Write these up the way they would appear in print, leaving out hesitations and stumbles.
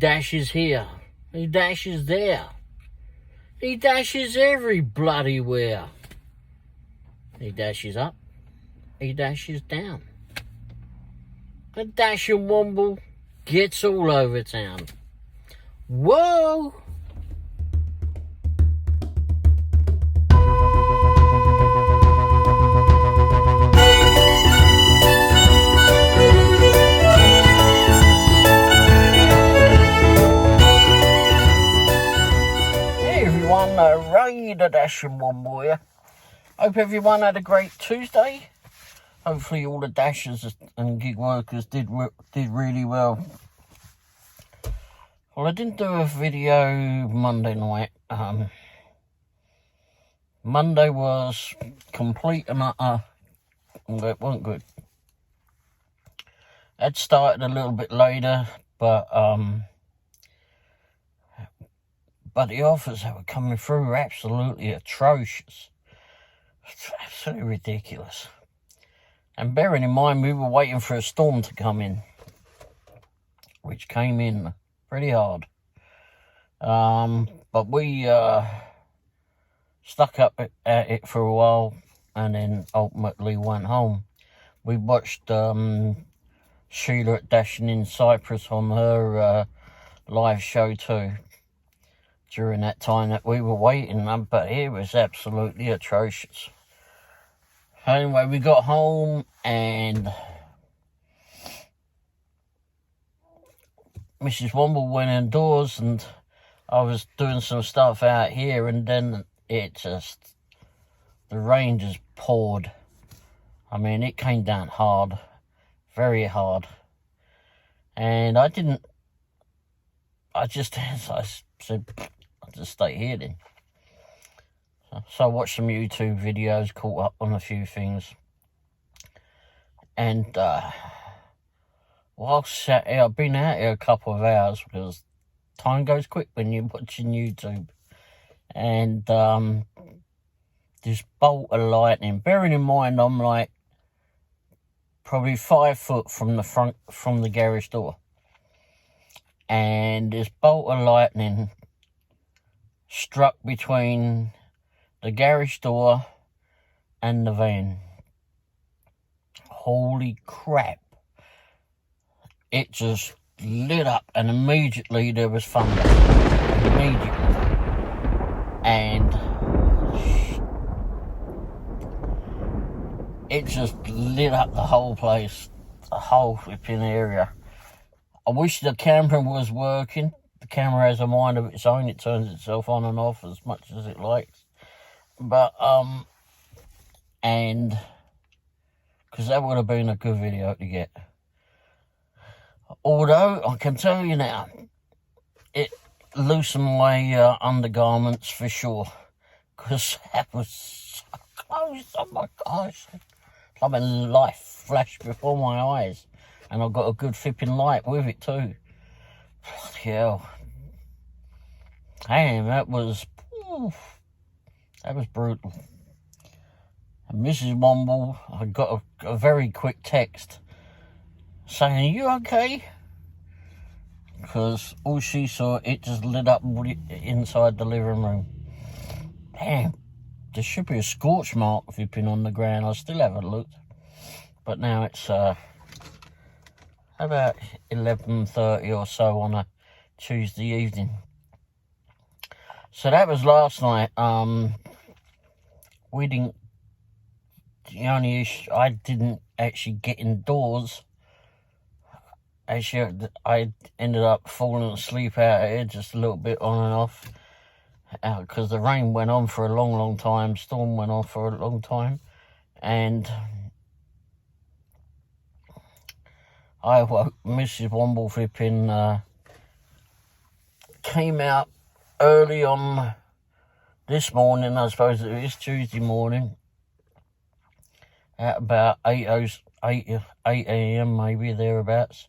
dashes here. He dashes there. He dashes every bloody where. He dashes up. He dashes down. A dashing Womble gets all over town. Whoa! Ray the Dashing Womble here. Hope everyone had a great Tuesday. Hopefully all the dashers and gig workers did really well. Well, I didn't do a video Monday night. Monday was complete and utter. Well, it wasn't good. It started a little bit later, but the offers that were coming through were absolutely atrocious. It's absolutely ridiculous. And bearing in mind, we were waiting for a storm to come in, which came in pretty hard. But we stuck up at it for a while and then ultimately went home. We watched Sheila at Dashing in Cyprus on her live show too. During that time that we were waiting, but it was absolutely atrocious. Anyway, we got home and Mrs. Womble went indoors and I was doing some stuff out here, and then the rain just poured. I mean, it came down hard, very hard. And I just said, I'll just stay here then. So I watched some YouTube videos, caught up on a few things. And while sat here, I've been out here a couple of hours because time goes quick when you're watching YouTube. And this bolt of lightning, bearing in mind I'm like probably 5 foot from the garage door. And this bolt of lightning struck between the garage door and the van. Holy crap. It just lit up and immediately there was thunder. Immediately. And it just lit up the whole place. The whole flipping area. I wish the camera was working. The camera has a mind of its own. It turns itself on and off as much as it likes. But, and, because that would have been a good video to get. Although, I can tell you now, it loosened my undergarments for sure. Because that was so close. Oh my gosh. It's like my life flashed before my eyes. And I've got a good flipping light with it too. Bloody hell. Damn, that was brutal. And Mrs. Womble, I got a very quick text saying, "Are you okay?" Because all she saw, it just lit up inside the living room. Damn, there should be a scorch mark if you've been on the ground. I still haven't looked. But now it's about 11:30 or so on a Tuesday evening. So that was last night. I didn't actually get indoors. Actually, I ended up falling asleep out here just a little bit on and off. Because the rain went on for a long, long time. Storm went on for a long time. And I woke Mrs. Womble flipping, came out early on this morning. I suppose it is Tuesday morning, at about 8 a.m. maybe, thereabouts.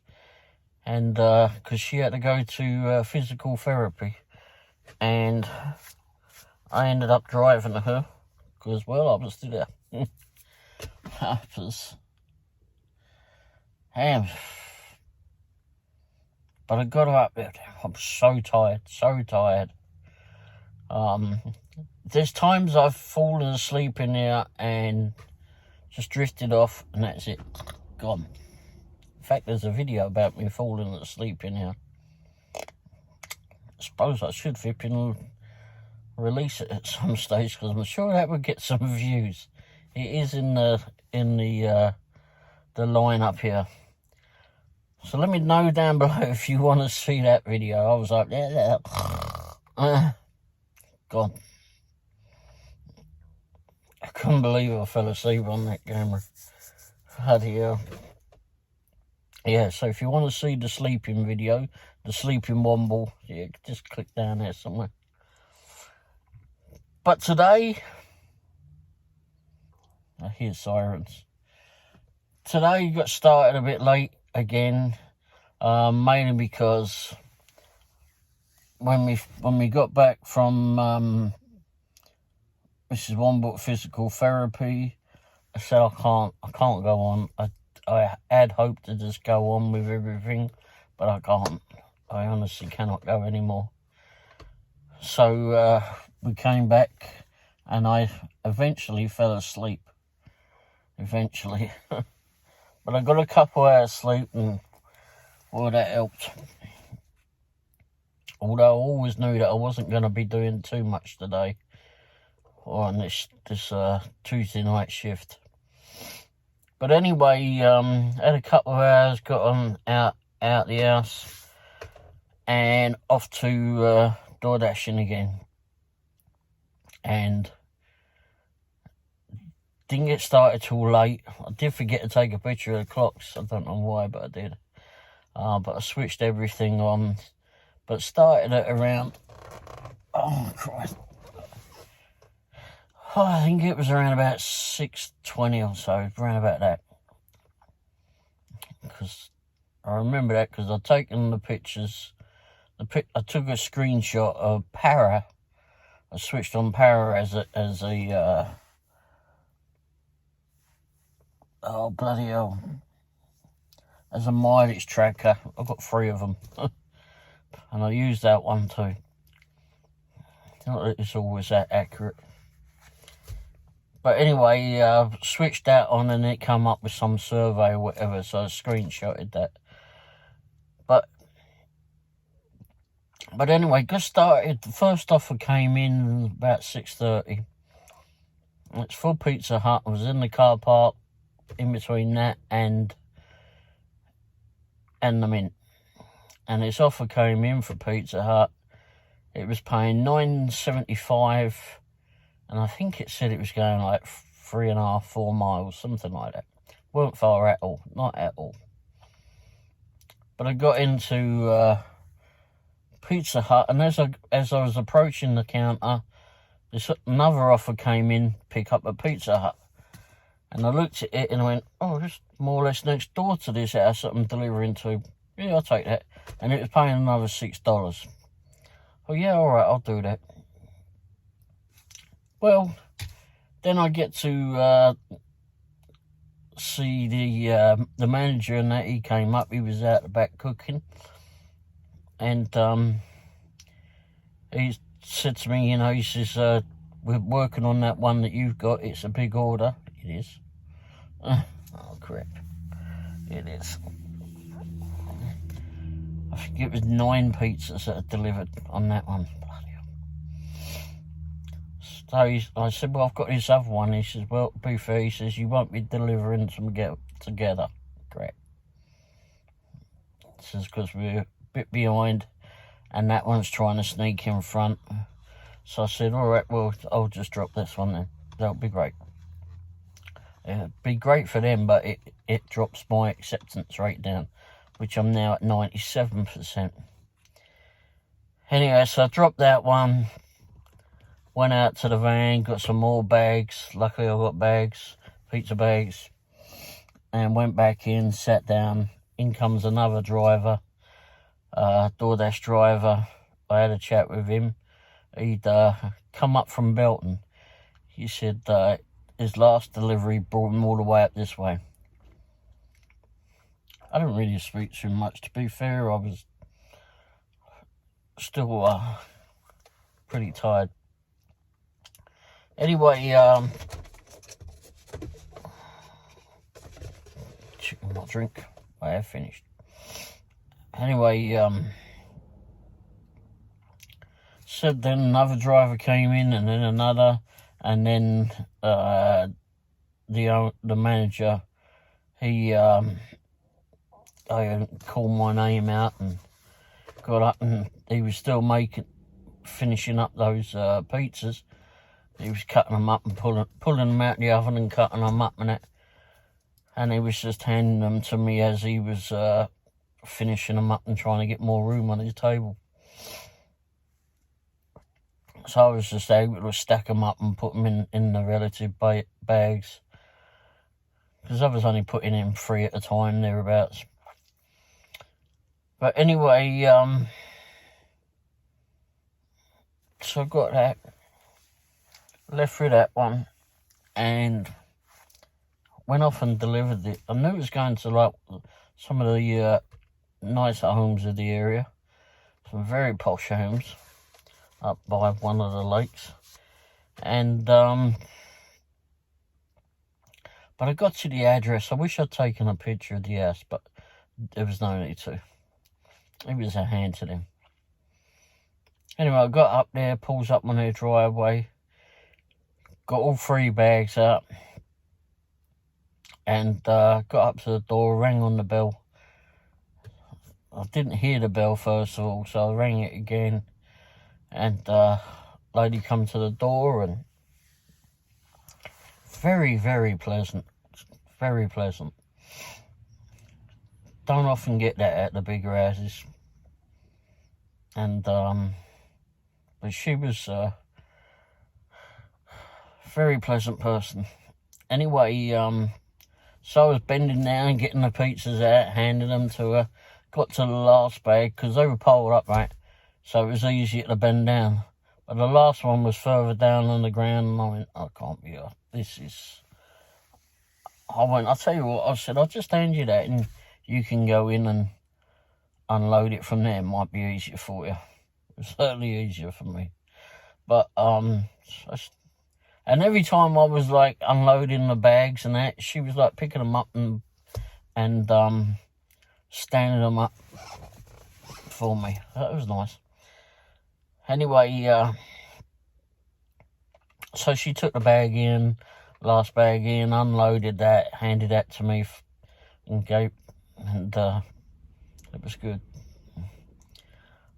And because she had to go to physical therapy. And I ended up driving her because, well, I was still there. But But I got up there. I'm so tired, so tired. There's times I've fallen asleep in there and just drifted off, and that's it, gone. In fact, there's a video about me falling asleep in here. I suppose I should flip and release it at some stage, because I'm sure that would get some views. It is in the line up here. So let me know down below if you want to see that video. I was like, gone. I couldn't believe I fell asleep on that camera. Bloody hell. Yeah, so if you want to see the sleeping video, the sleeping Womble, yeah, just click down there somewhere. But today, I hear sirens. Today got started a bit late again, mainly because when we got back from Mrs. Womble physical therapy, I said I can't go on. I had hoped to just go on with everything, but I can't. I honestly cannot go anymore. So we came back, and I eventually fell asleep. Eventually. But I got a couple hours sleep, and well, that helped. Although I always knew that I wasn't going to be doing too much today, or on this Tuesday night shift. But anyway, had a couple of hours, got on out the house, and off to Doordashing again. And didn't get started till late. I did forget to take a picture of the clocks. I don't know why, but I did. But I switched everything on. But started at around, oh Christ, I think it was around about 6:20 or so, around about that. Because I remember that because I'd taken the pictures. I took a screenshot of Para. I switched on Para as a oh bloody hell, as a mileage tracker. I've got 3 of them. And I use that one too. Not that it's always that accurate. But anyway, switched that on and it come up with some survey or whatever, so I screenshotted that. But anyway, got started. The first offer came in about 6:30. It's for Pizza Hut. I was in the car park in between that and the Mint. And this offer came in for Pizza Hut. It was paying $9.75, and I think it said it was going like 3.5, 4 miles, something like that. Weren't far at all, not at all. But I got into Pizza Hut, and as I was approaching the counter, another offer came in, pick up a Pizza Hut. And I looked at it and I went, oh, it's more or less next door to this house that I'm delivering to. Yeah, I'll take that. And it was paying another $6. Oh, yeah, all right, I'll do that. Well, then I get to see the manager, and that he came up. He was out the back cooking. And he said to me, he says, we're working on that one that you've got. It's a big order. It is. Oh, crap. It is. I think it was 9 pizzas that are delivered on that one. Bloody hell. So I said, well, I've got this other one. He says, well, to be fair, he says, you won't be delivering them together. Correct. He says, because we're a bit behind, and that one's trying to sneak in front. So I said, all right, well, I'll just drop this one then. That'll be great. It'd be great for them, but it drops my acceptance rate down, which I'm now at 97%. Anyway, so I dropped that one, went out to the van, got some more bags. Luckily I got bags, pizza bags, and went back in, sat down. In comes another driver, Doordash driver. I had a chat with him. He'd come up from Belton. He said his last delivery brought him all the way up this way. I didn't really speak to him much, to be fair. I was still pretty tired. Anyway, my drink. I have finished. Anyway, said then another driver came in, and then another, and then the manager, he I called my name out and got up, and he was still finishing up those pizzas. He was cutting them up and pulling them out the oven and cutting them up and that. And he was just handing them to me as he was finishing them up and trying to get more room on his table. So I was just able to stack them up and put them in the relative bags. Because I was only putting in 3 at a time, thereabouts. But anyway, so I got that. Left with that one. And went off and delivered it. I knew it was going to like some of the nicer homes of the area. Some very posh homes up by one of the lakes. And but I got to the address. I wish I'd taken a picture of the house, but there was no need to. It was a hand to them. Anyway, I got up there, pulls up on their driveway, got all 3 bags out, and got up to the door, rang on the bell. I didn't hear the bell first of all, so I rang it again, and lady come to the door, and very, very pleasant. Very pleasant. Don't often get that at the bigger houses. And but she was a very pleasant person. Anyway, so I was bending down, getting the pizzas out, handing them to her. Got to the last bag, because they were piled up, right? So it was easier to bend down. But the last one was further down on the ground, and I went, I can't be here. I'll tell you what, I said, I'll just hand you that, and you can go in and unload it from there. It might be easier for you. It's certainly easier for me. But, and every time I was, like, unloading the bags and that, she was, like, picking them up and standing them up for me. That was nice. Anyway, so she took the bag in, last bag in, unloaded that, handed that to me, and it was good.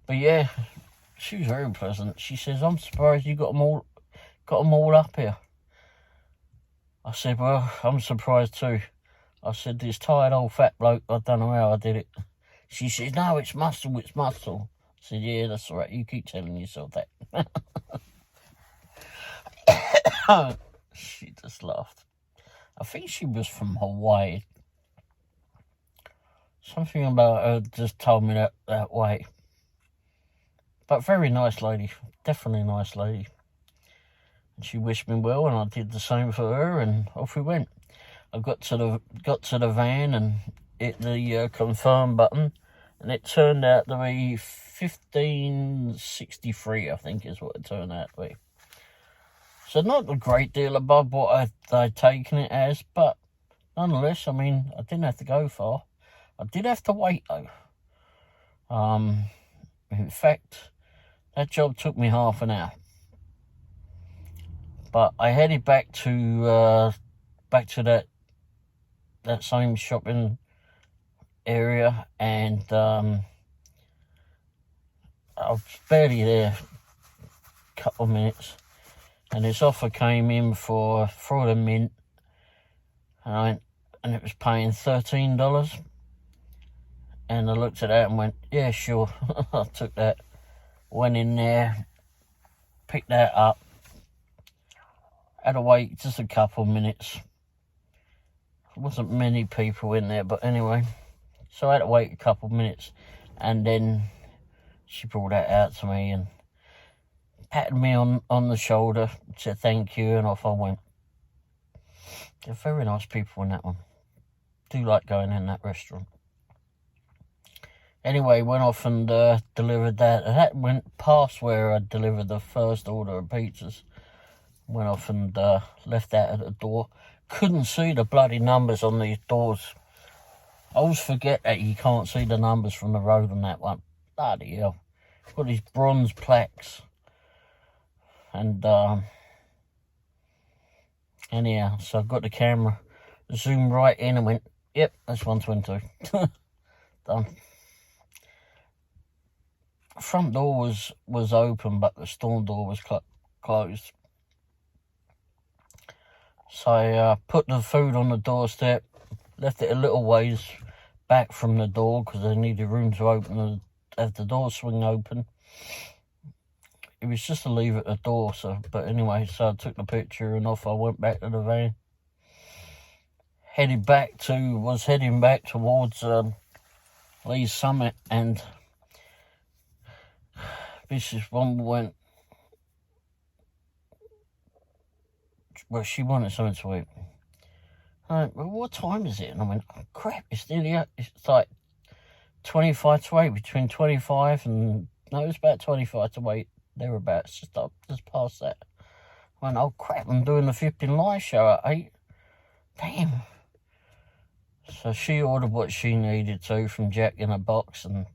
But yeah, she was very pleasant. She says, I'm surprised you got them all up here. I said, well, I'm surprised too. I said, this tired old fat bloke, I don't know how I did it. She says, no, it's muscle, it's muscle. I said, yeah, that's all right. You keep telling yourself that. She just laughed. I think she was from Hawaii. Something about her just told me that way. But very nice lady. Definitely nice lady. And she wished me well, and I did the same for her, and off we went. I got to the van and hit the confirm button, and it turned out to be $15.63, I think is what it turned out to be. So not a great deal above what I'd taken it as, but nonetheless, I mean, I didn't have to go far. I did have to wait though. In fact, that job took me half an hour. But I headed back to that same shopping area, and I was barely there, a couple of minutes, and this offer came in for the mint, and it was paying $13. And I looked at that and went, yeah, sure. I took that, went in there, picked that up, had to wait just a couple of minutes. There wasn't many people in there, but anyway. So I had to wait a couple of minutes, and then she brought that out to me and patted me on the shoulder, said thank you, and off I went. They're very nice people in that one. Do like going in that restaurant. Anyway, went off and delivered that. And that went past where I delivered the first order of pizzas. Went off and left that at the door. Couldn't see the bloody numbers on these doors. I always forget that you can't see the numbers from the road on that one. Bloody hell. Got these bronze plaques. And anyhow, so I got the camera, zoomed right in and went, yep, that's 122. Done. Front door was open, but the storm door was closed. So I put the food on the doorstep, left it a little ways back from the door because I needed room to open have the door swing open. It was just to leave it at the door, but anyway, so I took the picture and off I went back to the van. Was heading back towards Lee's Summit, and Mrs. Womble went, well, she wanted something to eat. I went, well, what time is it? And I went, oh crap, it's like 25 to 8, between 25 and, no, it's about 25 to 8, thereabouts, just past that. I went, oh crap, I'm doing the 15 live show at 8. Damn. So she ordered what she needed to from Jack in a Box and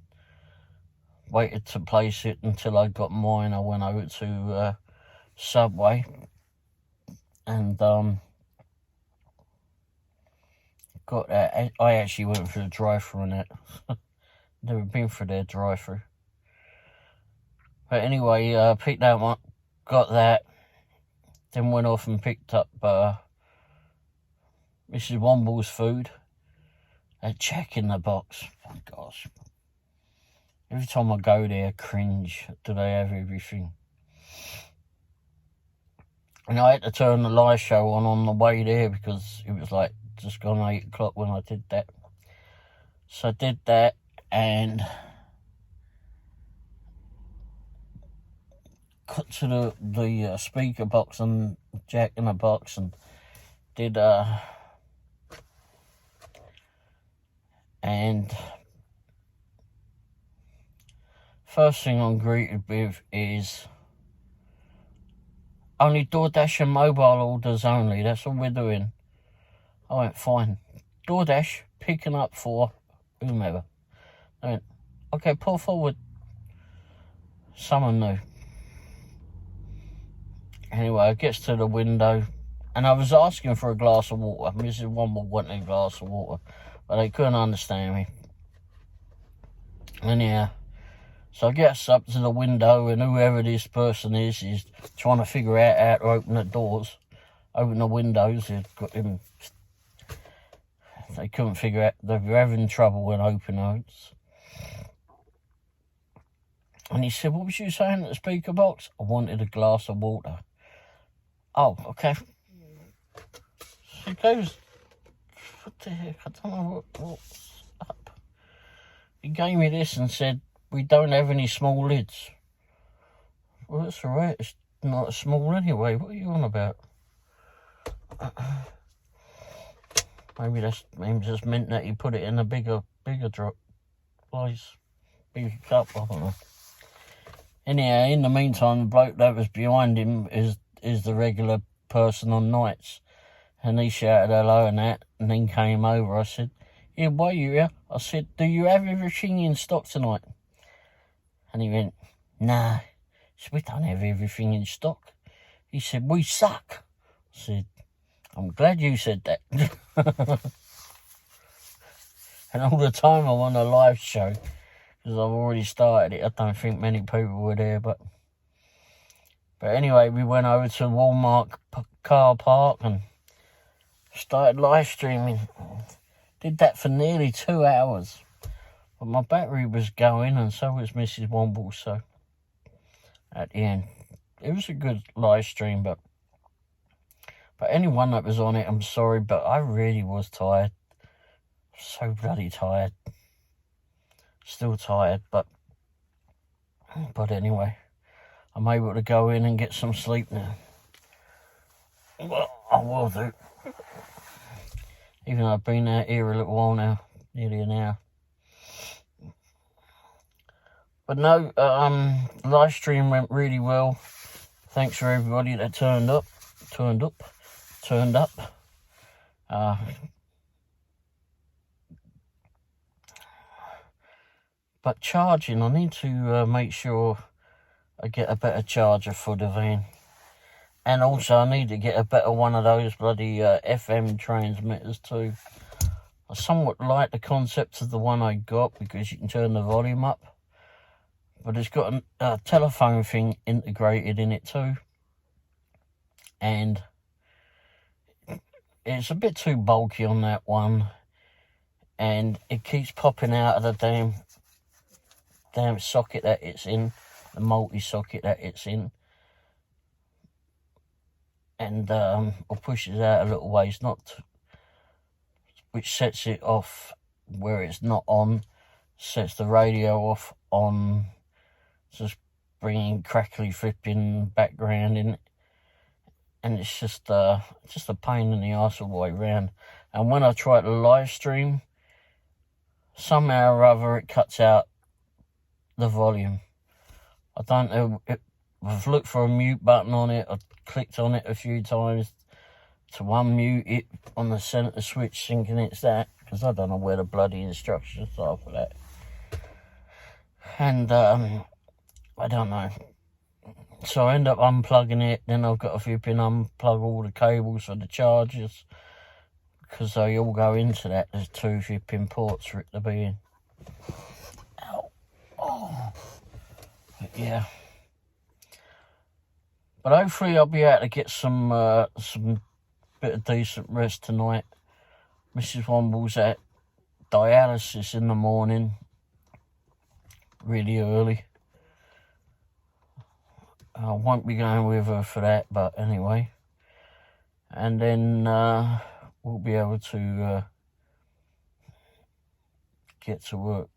waited to place it until I got mine. I went over to Subway and got that. I actually went through the drive-thru and that. Never been through their drive-thru. But anyway, picked that one, got that, then went off and picked up Mrs. Womble's food at Jack in the Box. Oh gosh. Every time I go there, I cringe. Do they have everything? And I had to turn the live show on the way there because it was like just gone 8 o'clock when I did that. So I did that and got to the speaker box and Jack in the Box and did and first thing I'm greeted with is only Doordash and mobile orders only. That's all we're doing. I went, fine. Doordash picking up for whomever. I went, okay, pull forward. Someone new. Anyway, I gets to the window and I was asking for a glass of water. Mrs. Womble wanted a glass of water, but they couldn't understand me. Anyhow, so I gets up to the window and whoever this person is trying to figure out how to open the doors, open the windows. They couldn't figure out, they were having trouble with open those. And he said, what was you saying at the speaker box? I wanted a glass of water. Oh, okay. She goes, what the heck, I don't know what's up. He gave me this and said, we don't have any small lids. Well, that's all right. It's not small anyway. What are you on about? Maybe just meant that he put it in a bigger drop place, bigger cup. I don't know. Anyhow, in the meantime, the bloke that was behind him is the regular person on nights, and he shouted hello and that, and then came over. I said, "Yeah, why are you here?" I said, "Do you have everything in stock tonight?" And he went, "Nah." I said, "We don't have everything in stock." He said, "We suck." I said, "I'm glad you said that." And all the time I'm on a live show, because I've already started it. I don't think many people were there, but anyway, we went over to Walmart car park and started live streaming. Did that for nearly 2 hours. But my battery was going and so was Mrs. Womble, so at the end, it was a good live stream, but anyone that was on it, I'm sorry, but I really was tired. So bloody tired. Still tired, but anyway, I'm able to go in and get some sleep now. Well, I will do. Even though I've been out here a little while now, nearly an hour. But no, live stream went really well. Thanks for everybody that turned up. But charging, I need to make sure I get a better charger for the van. And also I need to get a better one of those bloody FM transmitters too. I somewhat like the concept of the one I got because you can turn the volume up. But it's got a telephone thing integrated in it too. And it's a bit too bulky on that one. And it keeps popping out of the damn socket that it's in. The multi-socket that it's in. And or pushes out a little ways, which sets it off where it's not on. Sets the radio off on. Just bringing crackly flipping background in it. And it's just a pain in the arse all the way round. And when I try to live stream, somehow or other it cuts out the volume. I don't know. I've looked for a mute button on it. I've clicked on it a few times to unmute it on the centre switch, thinking it's that, because I don't know where the bloody instructions are for that. And I don't know. So I end up unplugging it. Then I've got to unplug all the cables for the chargers, because they all go into that. There's 2 flipping ports for it to be in. Ow. Oh. But yeah. But hopefully I'll be able to get some bit of decent rest tonight. Mrs. Womble's at dialysis in the morning, really early. I won't be going with her for that, but anyway. And then we'll be able to get to work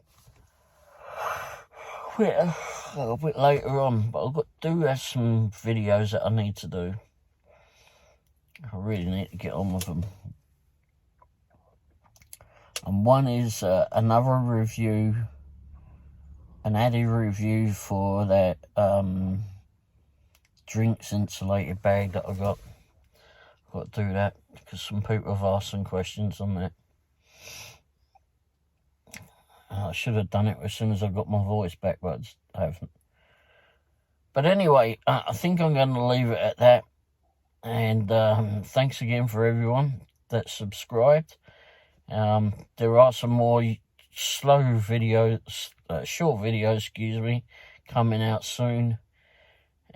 a little bit later on. But I've got to have some videos that I need to do. I really need to get on with them. And one is another review, an Addy review for that drinks insulated bag that I got. I've got to do that because some people have asked some questions on that. I should have done it as soon as I got my voice back, but I haven't. But anyway, I think I'm going to leave it at that. And thanks again for everyone that subscribed. There are some more short videos, coming out soon.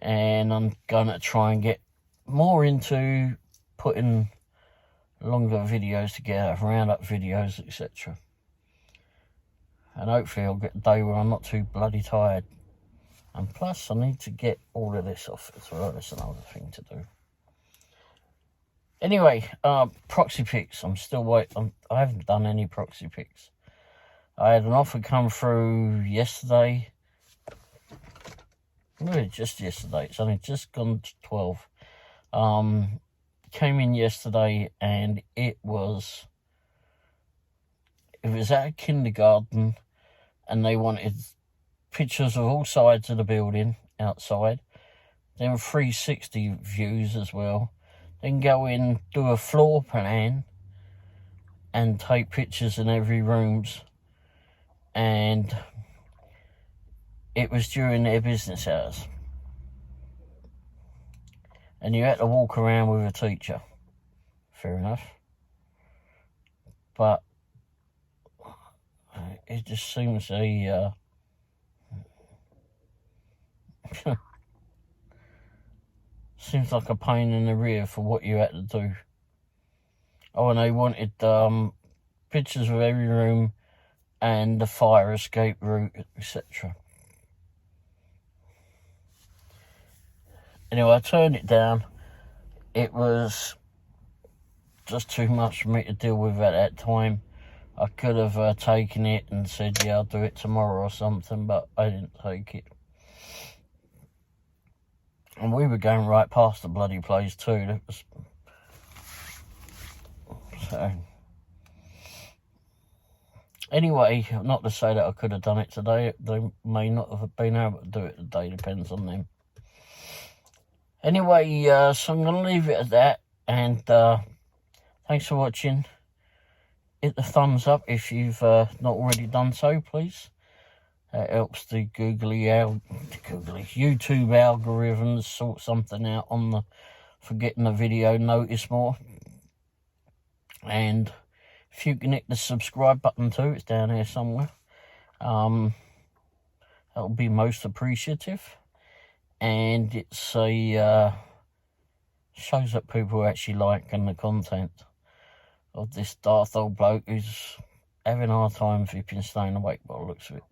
And I'm going to try and get more into putting longer videos together, roundup videos, etc. And hopefully I'll get a day where I'm not too bloody tired. And plus I need to get all of this off as well. That's another thing to do. Anyway, proxy pics. I'm still waiting. I haven't done any proxy pics. I had an offer come through yesterday. Really, just yesterday. It's only just gone to 12. Came in yesterday, and it was at a kindergarten, and they wanted pictures of all sides of the building outside. Then 360 views as well. Then go in, do a floor plan, and take pictures in every rooms. And it was during their business hours. And you had to walk around with a teacher. Fair enough. But it just seems seems like a pain in the rear for what you had to do. Oh, and they wanted pictures of every room and the fire escape route, etc. Anyway, I turned it down. It was just too much for me to deal with at that time. I could have taken it and said, yeah, I'll do it tomorrow or something, but I didn't take it. And we were going right past the bloody place too. That was... So Anyway, not to say that I could have done it today. They may not have been able to do it today. Depends on them. Anyway, so I'm going to leave it at that. And thanks for watching. Hit the thumbs up if you've not already done so, please. That helps the YouTube algorithms sort something out on the for getting the video noticed more. And if you can hit the subscribe button too, it's down here somewhere. That'll be most appreciative. And it's a shows that people are actually liking the content of this daft old bloke who's having a hard time flipping staying awake by the looks of it.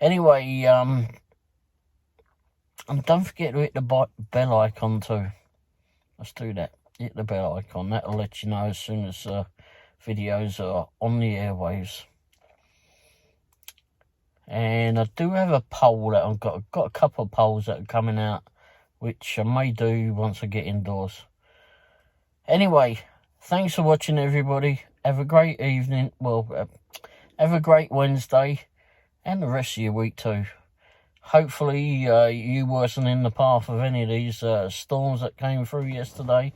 Anyway, and don't forget to hit the bell icon too. Let's do that. Hit the bell icon. That'll let you know as soon as videos are on the airwaves. And I do have a poll that I've got a couple of polls that are coming out, which I may do once I get indoors. Anyway, thanks for watching, everybody. Have a great evening. Well, have a great Wednesday and the rest of your week too. Hopefully you wasn't in the path of any of these storms that came through yesterday,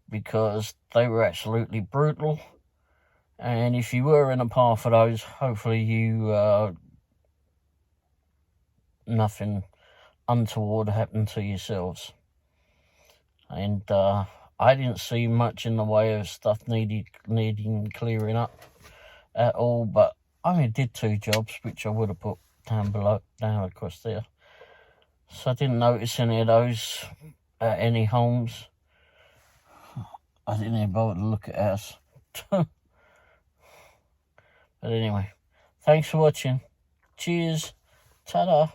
because they were absolutely brutal. And if you were in the path of those, hopefully you nothing untoward happened to yourselves. And I didn't see much in the way of stuff needing clearing up at all, but I only did 2 jobs, which I would have put down across there. So I didn't notice any of those at any homes. I didn't even bother to look at ours. But anyway, thanks for watching. Cheers. Ta-da.